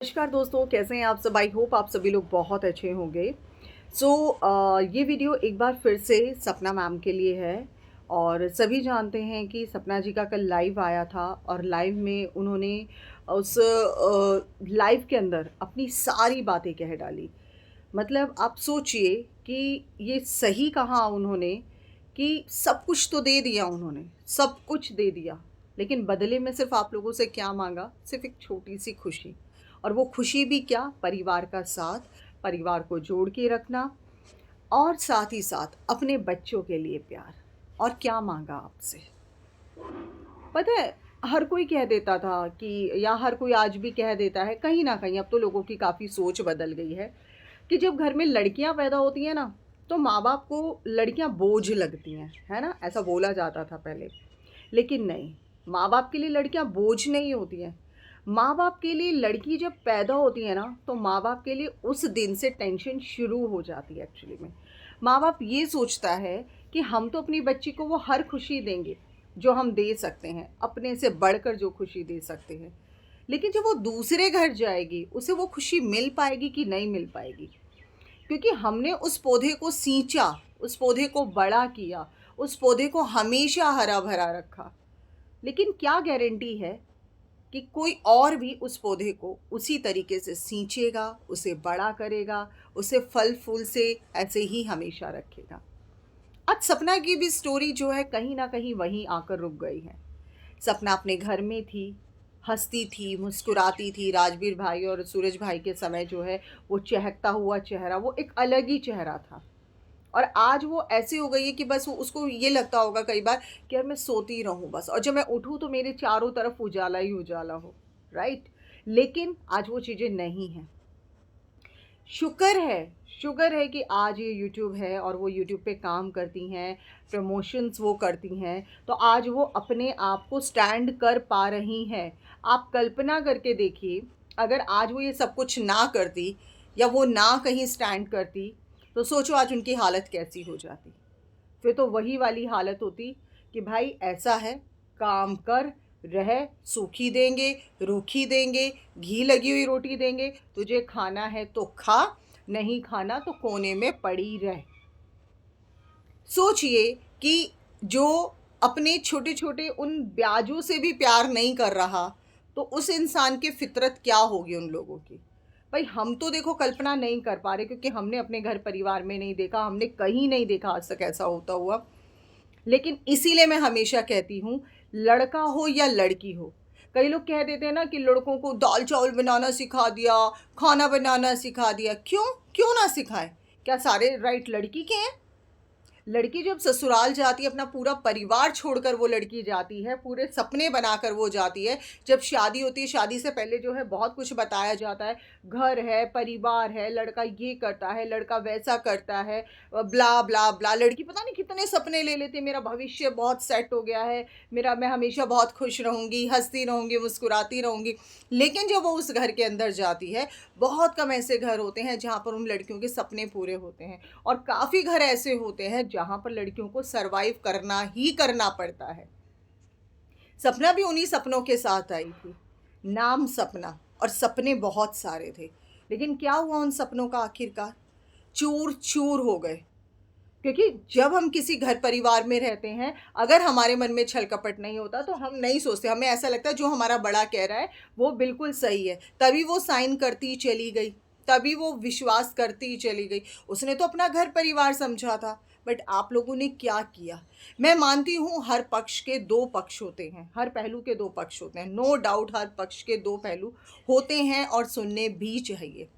नमस्कार दोस्तों, कैसे हैं आप सब। आई होप आप सभी लोग बहुत अच्छे होंगे। सो ये वीडियो एक बार फिर से सपना मैम के लिए है। और सभी जानते हैं कि सपना जी का कल लाइव आया था और लाइव में उन्होंने उस लाइव के अंदर अपनी सारी बातें कह डाली। मतलब आप सोचिए कि ये सही कहा उन्होंने कि सब कुछ तो दे दिया उन्होंने, सब कुछ दे दिया, लेकिन बदले में सिर्फ़ आप लोगों से क्या माँगा? सिर्फ़ एक छोटी-सी खुशी। और वो खुशी भी क्या? परिवार का साथ, परिवार को जोड़ के रखना और साथ ही साथ अपने बच्चों के लिए प्यार। और क्या माँगा आपसे? पता है, हर कोई कह देता था कि या हर कोई आज भी कह देता है, कहीं न कहीं अब तो लोगों की काफ़ी सोच बदल गई है कि जब घर में लड़कियां पैदा होती हैं ना, तो माँ बाप को लड़कियां बोझ लगती हैं, है ना? ऐसा बोला जाता था पहले। लेकिन नहीं, माँ बाप के लिए लड़कियां बोझ नहीं होती हैं। माँ बाप के लिए लड़की जब पैदा होती है ना, तो माँ बाप के लिए उस दिन से टेंशन शुरू हो जाती है एक्चुअली में। माँ बाप ये सोचता है कि हम तो अपनी बच्ची को वो हर खुशी देंगे जो हम दे सकते हैं, अपने से बढ़कर जो खुशी दे सकते हैं। लेकिन जब वो दूसरे घर जाएगी, उसे वो खुशी मिल पाएगी कि नहीं मिल पाएगी? क्योंकि हमने उस पौधे को सींचा, उस पौधे को बड़ा किया, उस पौधे को हमेशा हरा-भरा रखा। लेकिन क्या गारंटी है कि कोई और भी उस पौधे को उसी तरीके से सींचेगा, उसे बड़ा करेगा, उसे फल-फूल से ऐसे ही हमेशा रखेगा। आज सपना की भी स्टोरी जो है कहीं न कहीं वहीं आकर रुक गई है। सपना अपने घर में थी, हँसती थी, मुस्कुराती थी। राजवीर भाई और सूरज भाई के समय जो है वो चहकता हुआ चेहरा, वो एक अलग ही चेहरा था। और आज वो ऐसी हो गई है कि बस वो उसको ये लगता होगा कई बार कि यार मैं सोती रहूँ बस, और जब मैं उठूँ तो मेरे चारों तरफ उजाला ही उजाला हो, राइट? लेकिन आज वो चीज़ें नहीं हैं। शुक्र है, शुक्र है कि आज ये यूट्यूब है और वो यूट्यूब पे काम करती हैं, प्रमोशंस वो करती हैं, तो आज वो अपने आप को स्टैंड कर पा रही हैं। आप कल्पना करके देखिए, अगर आज वो ये सब कुछ ना करती या वो ना कहीं स्टैंड करती, तो सोचो आज उनकी हालत कैसी हो जाती। फिर तो वही वाली हालत होती कि भाई ऐसा है, काम कर, रह, सूखी देंगे, रूखी देंगे, घी लगी हुई रोटी देंगे, तुझे खाना है तो खा, नहीं खाना तो कोने में पड़ी रह। सोचिए कि जो अपने छोटे-छोटे उन ब्याजों से भी प्यार नहीं कर रहा, तो उस इंसान की फ़ितरत क्या होगी उन लोगों की? भई हम तो देखो कल्पना नहीं कर पा रहे, क्योंकि हमने अपने घर परिवार में नहीं देखा, हमने कहीं नहीं देखा आज तक ऐसा होता हुआ। लेकिन इसीलिए मैं हमेशा कहती हूँ, लड़का हो या लड़की हो, कई लोग कह देते हैं ना कि लड़कों को दाल-चावल बनाना सिखा दिया, खाना बनाना सिखा दिया। क्यों? क्यों ना सिखाएँ? क्या सारे राइट लड़की के हैं? लड़की जब ससुराल जाती है, अपना पूरा परिवार छोड़कर वो लड़की जाती है, पूरे सपने बनाकर वो जाती है। जब शादी होती है, शादी से पहले जो है बहुत कुछ बताया जाता है, घर है, परिवार है, लड़का ये करता है, लड़का वैसा करता है, ब्ला, ब्ला, ब्ला। लड़की पता नहीं कितने सपने ले लेती है, मेरा भविष्य बहुत सेट हो गया है, मेरा मैं हमेशा बहुत खुश रहूँगी, हँसती रहूँगी, मुस्कुराती रहूँगी। लेकिन जब वो उस घर के अंदर जाती है, बहुत कम ऐसे घर होते हैं जहाँ पर उन लड़कियों के सपने पूरे होते हैं। और काफ़ी घर ऐसे होते हैं जहाँ पर लड़कियों को सरवाइव करना ही करना पड़ता है। सपना भी उन्हीं सपनों के साथ आई थी। नाम सपना, और सपने बहुत सारे थे। लेकिन क्या हुआ उन सपनों का आखिरकार? चूर-चूर हो गए। क्योंकि जब हम किसी घर परिवार में रहते हैं, अगर हमारे मन में छल कपट नहीं होता तो हम नहीं सोचते। हमें ऐसा लगता है जो हमारा बड़ा कह रहा है वो बिल्कुल सही है। तभी वो साइन करती ही चली गई, तभी वो विश्वास करती ही चली गई। उसने तो अपना घर परिवार समझा था, बट आप लोगों ने क्या किया? मैं मानती हूँ हर पक्ष के 2 पक्ष होते हैं, हर पहलू के 2 पक्ष होते हैं। नो डाउट हर पक्ष के 2 पहलू होते हैं और सुनने भी चाहिए।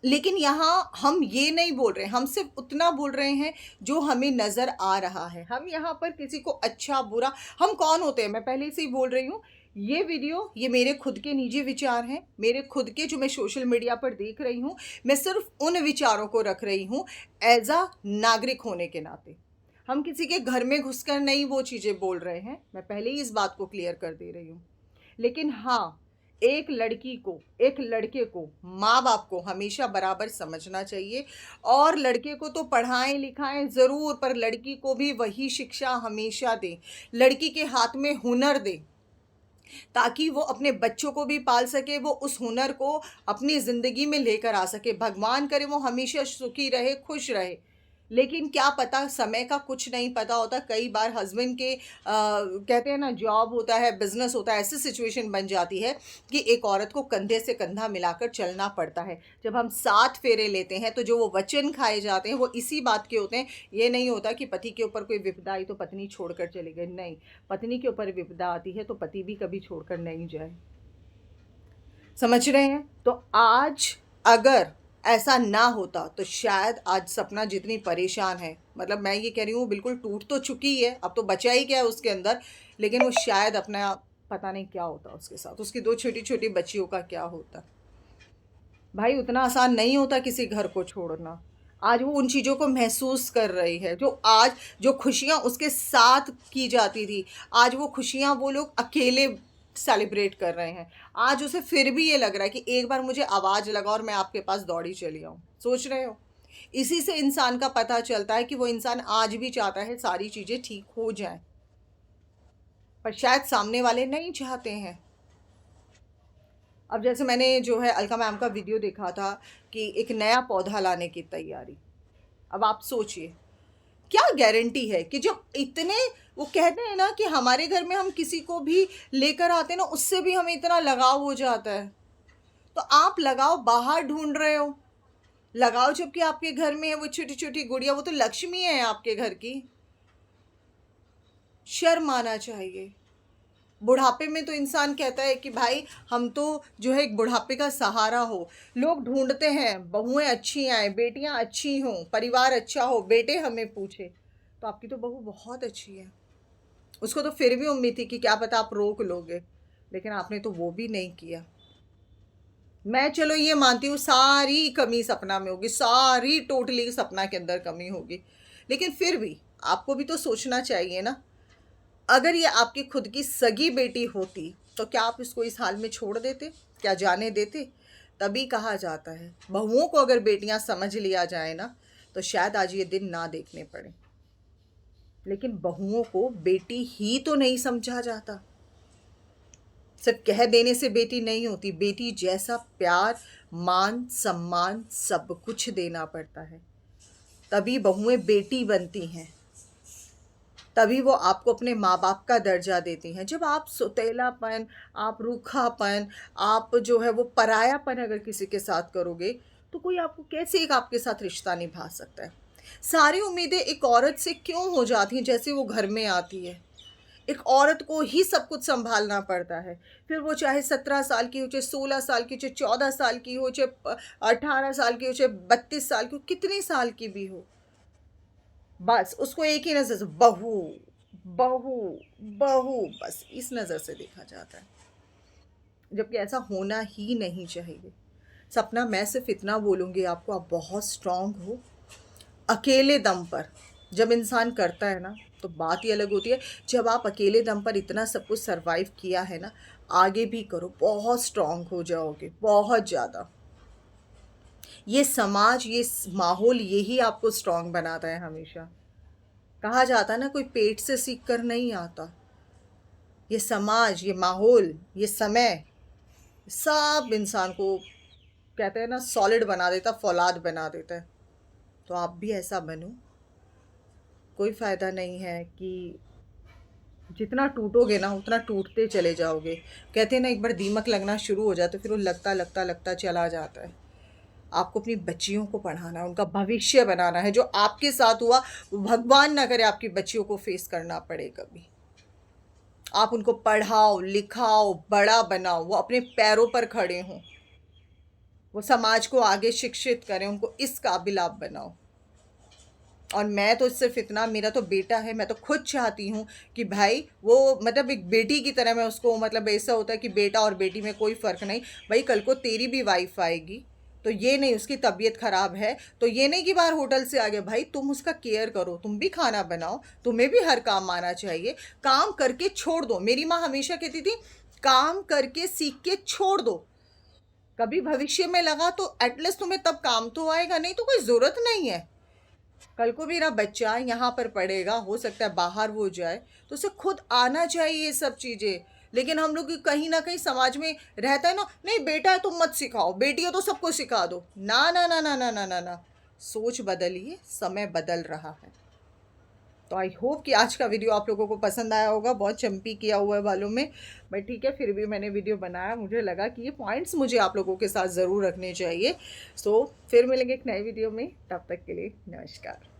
लेकिन यहाँ हम ये नहीं बोल रहे हैं, हम सिर्फ़ उतना बोल रहे हैं जो हमें नज़र आ रहा है। हम यहाँ पर किसी को अच्छा, बुरा, हम कौन होते हैं? मैं पहले से ही बोल रही हूँ, ये वीडियो ये मेरे खुद के निजी विचार हैं, मेरे खुद के जो मैं सोशल मीडिया पर देख रही हूँ, मैं सिर्फ़ उन विचारों को रख रही हूँ ऐज़ अ नागरिक होने के नाते। हम किसी के घर में घुसकर नहीं वो चीज़ें बोल रहे हैं, मैं पहले ही इस बात को क्लियर कर दे रही हूँ। लेकिन हाँ, एक लड़की को, एक लड़के को, माँ-बाप को हमेशा बराबर समझना चाहिए। और लड़के को तो पढ़ाएँ-लिखाएँ ज़रूर, पर लड़की को भी वही शिक्षा हमेशा दें। लड़की के हाथ में हुनर दें। ताकि वो अपने बच्चों को भी पाल सके, वो उस हुनर को अपनी ज़िंदगी में लेकर आ सके। भगवान करे वो हमेशा सुखी रहे, खुश रहे। लेकिन क्या पता, समय का कुछ नहीं पता होता। कई बार हस्बैंड के कहते हैं ना, जॉब होता है, बिज़नेस होता है, ऐसी सिचुएशन बन जाती है कि एक औरत को कंधे से कंधा मिलाकर चलना पड़ता है। जब हम 7 फेरे लेते हैं तो जो वो वचन खाए जाते हैं वो इसी बात के होते हैं। ये नहीं होता कि पति के ऊपर कोई विपदा आई तो पत्नी छोड़कर चली गई, नहीं। पत्नी के ऊपर विपदा आती है तो पति भी कभी छोड़कर नहीं जाए। समझ रहे हैं? तो आज अगर ऐसा ना होता तो शायद आज सपना जितनी परेशान है, मतलब मैं ये कह रही हूँ बिल्कुल टूट तो चुकी है, अब तो बचा ही क्या है उसके अंदर, लेकिन वो शायद अपना पता नहीं क्या होता उसके साथ, उसकी 2 छोटी-छोटी बच्चियों का क्या होता। भाई उतना आसान नहीं होता किसी घर को छोड़ना। आज वो उन चीज़ों को महसूस कर रही है, जो आज जो खुशियाँ उसके साथ की जाती थी, आज वो खुशियाँ वो लोग अकेले सेलिब्रेट कर रहे हैं। आज उसे फिर भी ये लग रहा है कि एक बार मुझे आवाज़ लगा और मैं आपके पास दौड़ी चली आऊँ। सोच रहे हो? इसी से इंसान का पता चलता है कि वो इंसान आज भी चाहता है सारी चीज़ें ठीक हो जाएँ, पर शायद सामने वाले नहीं चाहते हैं। अब जैसे मैंने जो है अलका मैम का वीडियो देखा था कि एक नया पौधा लाने की तैयारी। अब आप सोचिए, क्या गारंटी है कि जब इतने, वो कहते हैं ना कि हमारे घर में हम किसी को भी लेकर आते हैं ना, उससे भी हमें इतना लगाव हो जाता है। तो आप लगाव बाहर ढूंढ रहे हो, लगाव जबकि आपके घर में है। वो छोटी छोटी गुड़िया, वो तो लक्ष्मी है आपके घर की। शर्म आना चाहिए। बुढ़ापे में तो इंसान कहता है कि भाई हम तो जो है एक बुढ़ापे का सहारा हो। लोग ढूंढते हैं बहुएं अच्छी आए, बेटियां अच्छी हों, परिवार अच्छा हो, बेटे हमें पूछे। तो आपकी तो बहू बहुत अच्छी है। उसको तो फिर भी उम्मीद थी कि क्या पता आप रोक लोगे, लेकिन आपने तो वो भी नहीं किया। मैं चलो ये मानती हूँ सारी कमी सपना में होगी, सारी टोटली सपना के अंदर कमी होगी, लेकिन फिर भी आपको भी तो सोचना चाहिए ना। अगर ये आपकी खुद की सगी बेटी होती तो क्या आप इसको इस हाल में छोड़ देते? क्या जाने देते? तभी कहा जाता है बहुओं को अगर बेटियां समझ लिया जाए ना तो शायद आज ये दिन ना देखने पड़े। लेकिन बहुओं को बेटी ही तो नहीं समझा जाता। सिर्फ कह देने से बेटी नहीं होती, बेटी जैसा प्यार, मान, सम्मान सब कुछ देना पड़ता है, तभी बहुएं बेटी बनती हैं। तभी वो आपको अपने माँ बाप का दर्जा देती हैं। जब आप सुतीलापन, आप रूखापन, आप जो है वो परायापन अगर किसी के साथ करोगे तो कोई आपको कैसे एक आपके साथ रिश्ता निभा सकता है? सारी उम्मीदें एक औरत से क्यों हो जाती हैं जैसे वो घर में आती है? एक औरत को ही सब कुछ सँभालना पड़ता है। फिर वो चाहे 17 साल की हो, चाहे 16 साल की हो, चाहे 14 साल की हो, चाहे 18 साल की हो, चाहे 32 साल की हो, कितनी साल की भी हो। बस उसको एक ही नज़र से बहू, बहू, बहू, बस इस नज़र से देखा जाता है। जबकि ऐसा होना ही नहीं चाहिए। सपना, मैं सिर्फ़ इतना बोलूँगी आपको, आप बहुत स्ट्रॉन्ग हो। अकेले दम पर जब इंसान करता है ना तो बात ही अलग होती है। जब आप अकेले दम पर इतना सब कुछ सर्वाइव किया है ना, आगे भी करो, बहुत स्ट्रॉन्ग हो जाओगे, बहुत ज़्यादा। ये समाज, ये माहौल यही आपको स्ट्रॉन्ग बनाता है हमेशा। कहा जाता है ना, कोई पेट से सीख कर नहीं आता। ये समाज, ये माहौल, ये समय, सब इंसान को कहते हैं ना सॉलिड बना देता, फौलाद बना देता है। तो आप भी ऐसा बनो। कोई फ़ायदा नहीं है कि जितना टूटोगे ना उतना टूटते चले जाओगे। कहते हैं ना, एक बार दीमक लगना शुरू हो जाए तो फिर वो लगता लगता लगता चला जाता है। आपको अपनी बच्चियों को पढ़ाना है, उनका भविष्य बनाना है। जो आपके साथ हुआ, भगवान ना करे आपकी बच्चियों को फेस करना पड़े कभी। आप उनको पढ़ाओ, लिखाओ, बड़ा बनाओ, वो अपने पैरों पर खड़े हों, वो समाज को आगे शिक्षित करें, उनको इस काबिल आप बनाओ। और मैं तो सिर्फ इतना, मेरा तो बेटा है, मैं तो खुद चाहती हूँ कि भाई वो मतलब एक बेटी की तरह मैं उसको, मतलब ऐसा होता है कि बेटा और बेटी में कोई फ़र्क नहीं। भाई कल को तेरी भी वाइफ आएगी तो ये नहीं उसकी तबीयत ख़राब है तो ये नहीं कि बाहर होटल से आ गए। भाई तुम उसका केयर करो, तुम भी खाना बनाओ, तुम्हें भी हर काम आना चाहिए। काम करके छोड़ दो। मेरी माँ हमेशा कहती थी, काम करके सीख के छोड़ दो। कभी भविष्य में लगा तो एटलीस्ट तुम्हें तब काम तो आएगा, नहीं तो कोई ज़रूरत नहीं है। कल को मेरा बच्चा यहाँ पर पढ़ेगा, हो सकता है बाहर वो जाए, तो उसे खुद आना चाहिए ये सब चीज़ें। लेकिन हम लोग कहीं ना कहीं समाज में रहता है ना, नहीं बेटा है तो मत सिखाओ, बेटी है तो सबको सिखा दो। ना ना ना ना ना ना ना ना, सोच बदलिए, समय बदल रहा है। तो आई होप कि आज का वीडियो आप लोगों को पसंद आया होगा। बहुत चंपी किया हुआ है बालों में, बट ठीक है, फिर भी मैंने वीडियो बनाया, मुझे लगा कि ये पॉइंट्स मुझे आप लोगों के साथ ज़रूर रखने चाहिए। सो फिर मिलेंगे एक नए वीडियो में, तब तक के लिए नमस्कार।